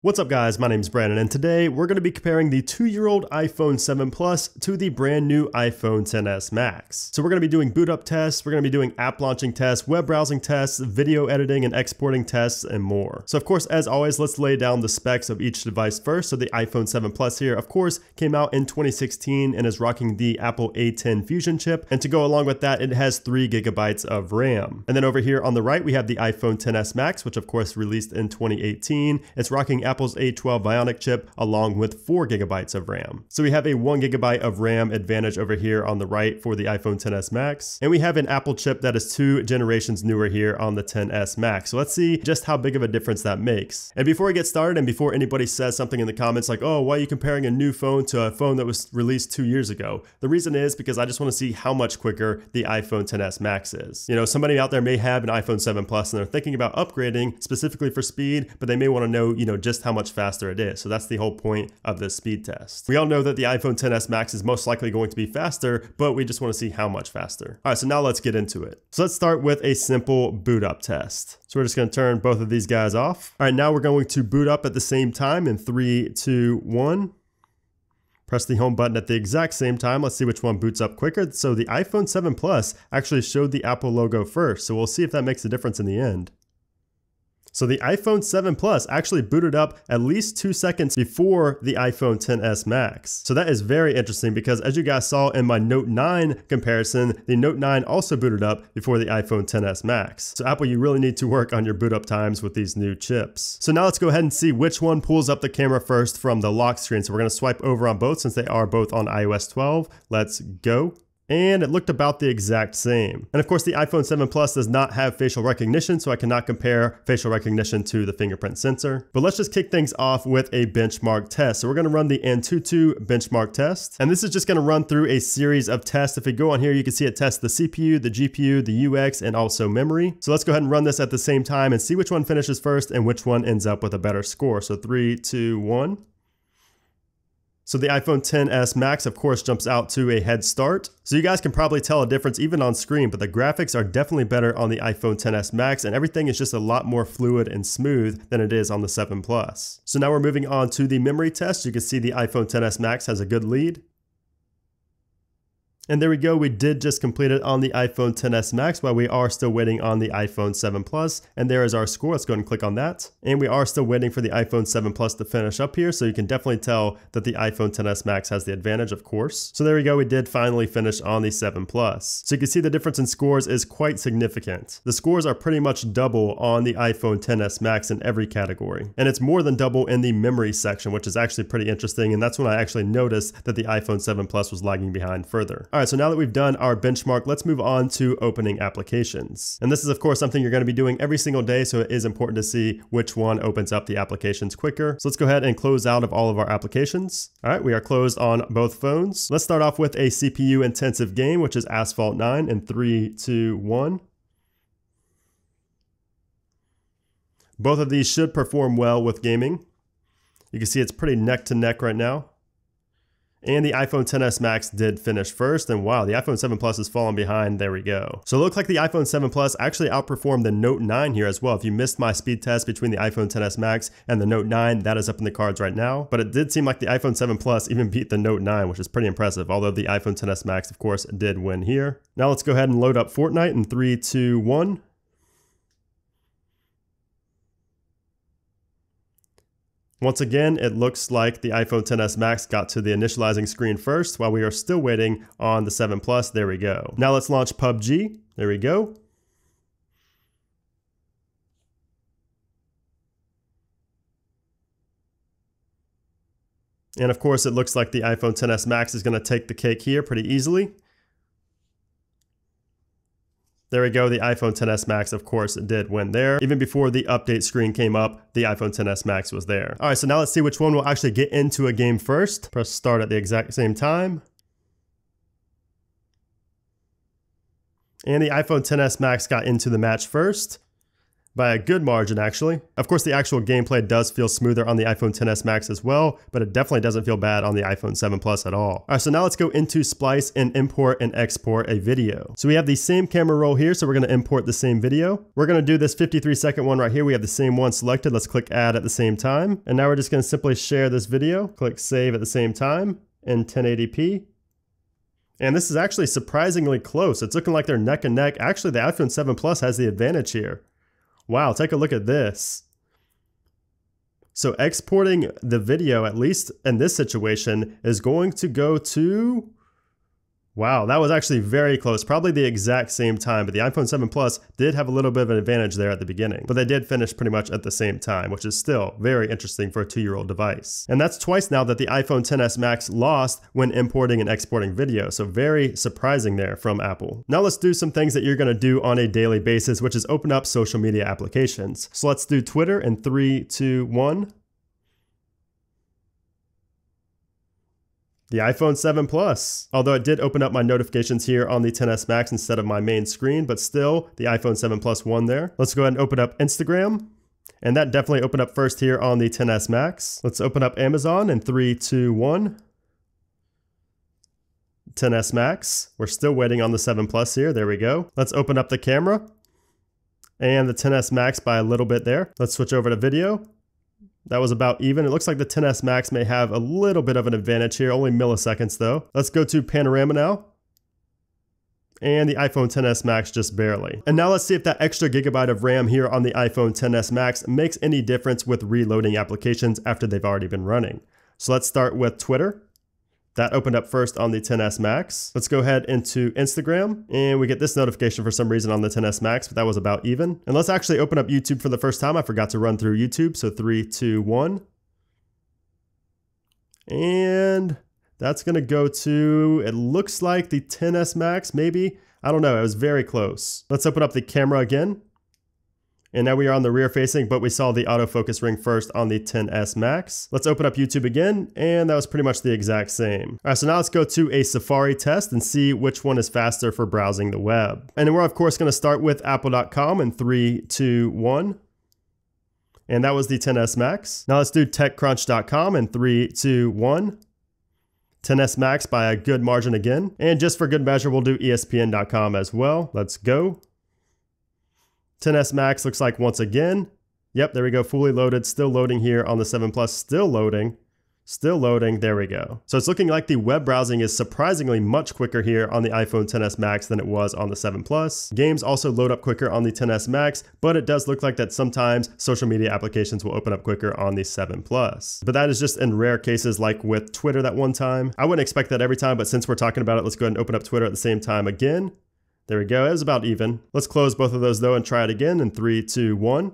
What's up guys, my name is Brandon and today we're going to be comparing the 2-year-old iPhone 7 Plus to the brand new iPhone XS Max. So we're going to be doing boot up tests, we're going to be doing app launching tests, web browsing tests, video editing and exporting tests, and more. So of course, as always, let's lay down the specs of each device first. So the iPhone 7 Plus here, of course, came out in 2016 and is rocking the Apple A10 Fusion chip. And to go along with that, it has 3 gigabytes of RAM. And then over here on the right, we have the iPhone XS Max, which of course released in 2018. It's rocking Apple's A12 Bionic chip along with 4 gigabytes of RAM. So we have a 1 gigabyte of RAM advantage over here on the right for the iPhone XS Max. And we have an Apple chip that is 2 generations newer here on the XS Max. So let's see just how big of a difference that makes. And before we get started and before anybody says something in the comments like, oh, why are you comparing a new phone to a phone that was released 2 years ago? The reason is because I just want to see how much quicker the iPhone XS Max is. You know, somebody out there may have an iPhone 7 Plus and they're thinking about upgrading specifically for speed, but they may want to know, just how much faster it is. So that's the whole point of this speed test. We all know that the iPhone XS Max is most likely going to be faster, but we just want to see how much faster. All right, so now let's get into it. So let's start with a simple boot up test. So we're just going to turn both of these guys off. All right, now we're going to boot up at the same time in 3, 2, 1. Press the home button at the exact same time. Let's see which one boots up quicker. So the iPhone 7 Plus actually showed the Apple logo first. So we'll see if that makes a difference in the end. So the iPhone 7 Plus actually booted up at least 2 seconds before the iPhone XS Max. So that is very interesting because as you guys saw in my Note 9 comparison, the Note 9 also booted up before the iPhone XS Max. So Apple, you really need to work on your boot up times with these new chips. So now let's go ahead and see which one pulls up the camera first from the lock screen. So we're going to swipe over on both since they are both on iOS 12. Let's go. And it looked about the exact same. And of course, the iPhone 7 Plus does not have facial recognition, so I cannot compare facial recognition to the fingerprint sensor. But let's just kick things off with a benchmark test. So we're gonna run the Antutu benchmark test. And this is just gonna run through a series of tests. If we go on here, you can see it tests the CPU, the GPU, the UX, and also memory. So let's go ahead and run this at the same time and see which one finishes first and which one ends up with a better score. So 3, 2, 1. So the iPhone XS Max, of course, jumps out to a head start. So you guys can probably tell a difference even on screen, but the graphics are definitely better on the iPhone XS Max, and everything is just a lot more fluid and smooth than it is on the 7 Plus. So now we're moving on to the memory test. You can see the iPhone XS Max has a good lead. And there we go, we did just complete it on the iPhone XS Max while we are still waiting on the iPhone 7 Plus. And there is our score, let's go ahead and click on that. And we are still waiting for the iPhone 7 Plus to finish up here, so you can definitely tell that the iPhone XS Max has the advantage, of course. So there we go, we did finally finish on the 7 Plus. So you can see the difference in scores is quite significant. The scores are pretty much double on the iPhone XS Max in every category. And it's more than double in the memory section, which is actually pretty interesting, and that's when I actually noticed that the iPhone 7 Plus was lagging behind further. All right, so now that we've done our benchmark, let's move on to opening applications. And this is of course something you're going to be doing every single day, so it is important to see which one opens up the applications quicker. So let's go ahead and close out of all of our applications. All right, we are closed on both phones. Let's start off with a CPU intensive game, which is Asphalt 9 in 3, 2, 1. Both of these should perform well with gaming. You can see it's pretty neck to neck right now. And the iPhone XS Max did finish first, and wow, the iPhone 7 Plus has fallen behind. There we go. So it looks like the iPhone 7 Plus actually outperformed the Note 9 here as well. If you missed my speed test between the iPhone XS Max and the Note 9, that is up in the cards right now. But it did seem like the iPhone 7 Plus even beat the Note 9, which is pretty impressive, although the iPhone XS Max, of course, did win here. Now let's go ahead and load up Fortnite in 3, 2, 1. Once again, it looks like the iPhone XS Max got to the initializing screen first while we are still waiting on the 7 Plus. There we go. Now let's launch PUBG. There we go. And of course, it looks like the iPhone XS Max is going to take the cake here pretty easily. There we go, the iPhone XS Max, of course, did win there. Even before the update screen came up, the iPhone XS Max was there. All right, so now let's see which one will actually get into a game first. Press start at the exact same time. And the iPhone XS Max got into the match first. by a good margin actually. Of course, the actual gameplay does feel smoother on the iPhone XS Max as well, but it definitely doesn't feel bad on the iPhone 7 Plus at all. All right, so now let's go into Splice and import and export a video. So we have the same camera roll here, so we're gonna import the same video. We're gonna do this 53-second one right here. We have the same one selected. Let's click add at the same time. And now we're just gonna simply share this video, click save at the same time in 1080p. And this is actually surprisingly close. It's looking like they're neck and neck. Actually, the iPhone 7 Plus has the advantage here. Wow, take a look at this. So exporting the video, at least in this situation, is going to go to... Wow, that was actually very close, probably the exact same time, but the iPhone 7 Plus did have a little bit of an advantage there at the beginning, but they did finish pretty much at the same time, which is still very interesting for a 2-year-old device. And that's twice now that the iPhone XS Max lost when importing and exporting video, so very surprising there from Apple. Now let's do some things that you're gonna do on a daily basis, which is open up social media applications. So let's do Twitter in 3, 2, 1. The iPhone 7 Plus. Although it did open up my notifications here on the XS Max instead of my main screen, but still the iPhone 7 Plus won there. Let's go ahead and open up Instagram. And that definitely opened up first here on the XS Max. Let's open up Amazon in 3, 2, 1. XS Max. We're still waiting on the 7 Plus here. There we go. Let's open up the camera. And the XS Max by a little bit there. Let's switch over to video. That was about even. It looks like the XS Max may have a little bit of an advantage here, only milliseconds though. Let's go to panorama now. And the iPhone XS Max just barely. And now let's see if that extra gigabyte of RAM here on the iPhone XS Max makes any difference with reloading applications after they've already been running. So let's start with Twitter. That opened up first on the XS Max. Let's go ahead into Instagram, and we get this notification for some reason on the XS Max, but that was about even. And let's actually open up YouTube for the first time. I forgot to run through YouTube, so 3, 2, 1. And that's gonna go to, it looks like the XS Max, maybe. I don't know, it was very close. Let's open up the camera again. And now we are on the rear facing, but we saw the autofocus ring first on the XS Max. Let's open up YouTube again, and that was pretty much the exact same. All right, so now let's go to a Safari test and see which one is faster for browsing the web. And then we're of course gonna start with apple.com in 3, 2, 1. And that was the XS Max. Now let's do techcrunch.com in 3, 2, 1. XS Max by a good margin again. And just for good measure, we'll do ESPN.com as well. Let's go. XS Max looks like once again. Yep, there we go, fully loaded, still loading here on the 7 Plus, still loading, there we go. So it's looking like the web browsing is surprisingly much quicker here on the iPhone XS Max than it was on the 7 Plus. Games also load up quicker on the XS Max, but it does look like that sometimes social media applications will open up quicker on the 7 Plus. But that is just in rare cases like with Twitter that one time. I wouldn't expect that every time, but since we're talking about it, let's go ahead and open up Twitter at the same time again. There we go, it was about even. Let's close both of those though and try it again in 3, 2, 1.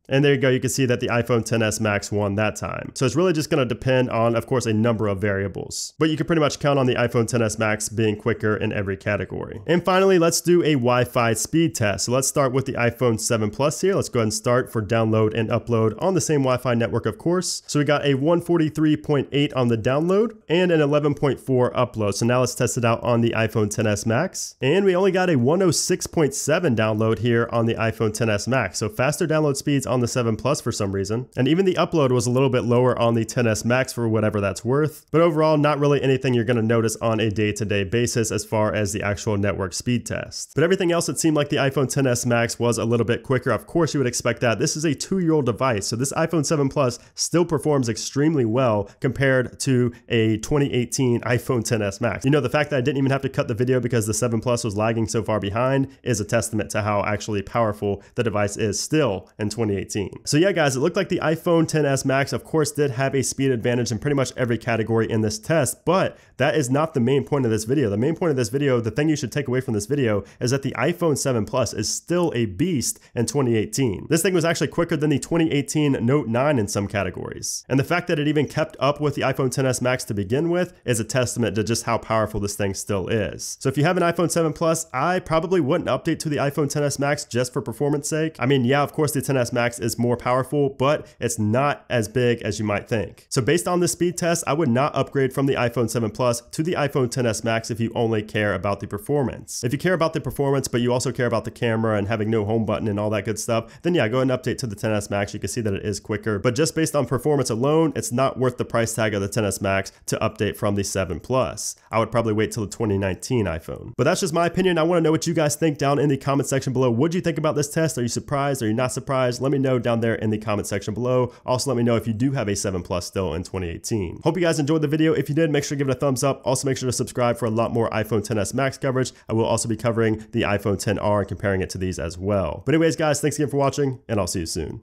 And there you go, you can see that the iPhone XS Max won that time. So it's really just gonna depend on, of course, a number of variables. But you can pretty much count on the iPhone XS Max being quicker in every category. And finally, let's do a Wi-Fi speed test. So let's start with the iPhone 7 Plus here. Let's go ahead and start for download and upload on the same Wi-Fi network, of course. So we got a 143.8 on the download and an 11.4 upload. So now let's test it out on the iPhone XS Max. And we only got a 106.7 download here on the iPhone XS Max. So faster download speeds on the 7 Plus for some reason. And even the upload was a little bit lower on the XS Max for whatever that's worth. But overall, not really anything you're gonna notice on a day-to-day basis as far as the actual network speed test. But everything else, it seemed like the iPhone XS Max was a little bit quicker. Of course, you would expect that. This is a 2-year-old device, so this iPhone 7 Plus still performs extremely well compared to a 2018 iPhone XS Max. You know, the fact that I didn't even have to cut the video because the 7 Plus was lagging so far behind is a testament to how actually powerful the device is still in 2018. So yeah, guys, it looked like the iPhone XS Max, of course, did have a speed advantage in pretty much every category in this test, but that is not the main point of this video. The main point of this video, the thing you should take away from this video, is that the iPhone 7 Plus is still a beast in 2018. This thing was actually quicker than the 2018 Note 9 in some categories. And the fact that it even kept up with the iPhone XS Max to begin with is a testament to just how powerful this thing still is. So if you have an iPhone 7 Plus, I probably wouldn't update to the iPhone XS Max just for performance sake. I mean, yeah, of course the XS Max Max is more powerful, but it's not as big as you might think. So based on this speed test, I would not upgrade from the iPhone 7 Plus to the iPhone XS Max if you only care about the performance. If you care about the performance, but you also care about the camera and having no home button and all that good stuff, then yeah, go ahead and update to the XS Max. You can see that it is quicker, but just based on performance alone, it's not worth the price tag of the XS Max to update from the 7 Plus. I would probably wait till the 2019 iPhone. But that's just my opinion. I want to know what you guys think down in the comment section below. What do you think about this test? Are you surprised? Are you not surprised? Let me know down there in the comment section below. Also, let me know if you do have a 7 Plus still in 2018. Hope you guys enjoyed the video. If you did, make sure to give it a thumbs up. Also, make sure to subscribe for a lot more iPhone XS Max coverage. I will also be covering the iPhone XR and comparing it to these as well. But anyways, guys, thanks again for watching, and I'll see you soon.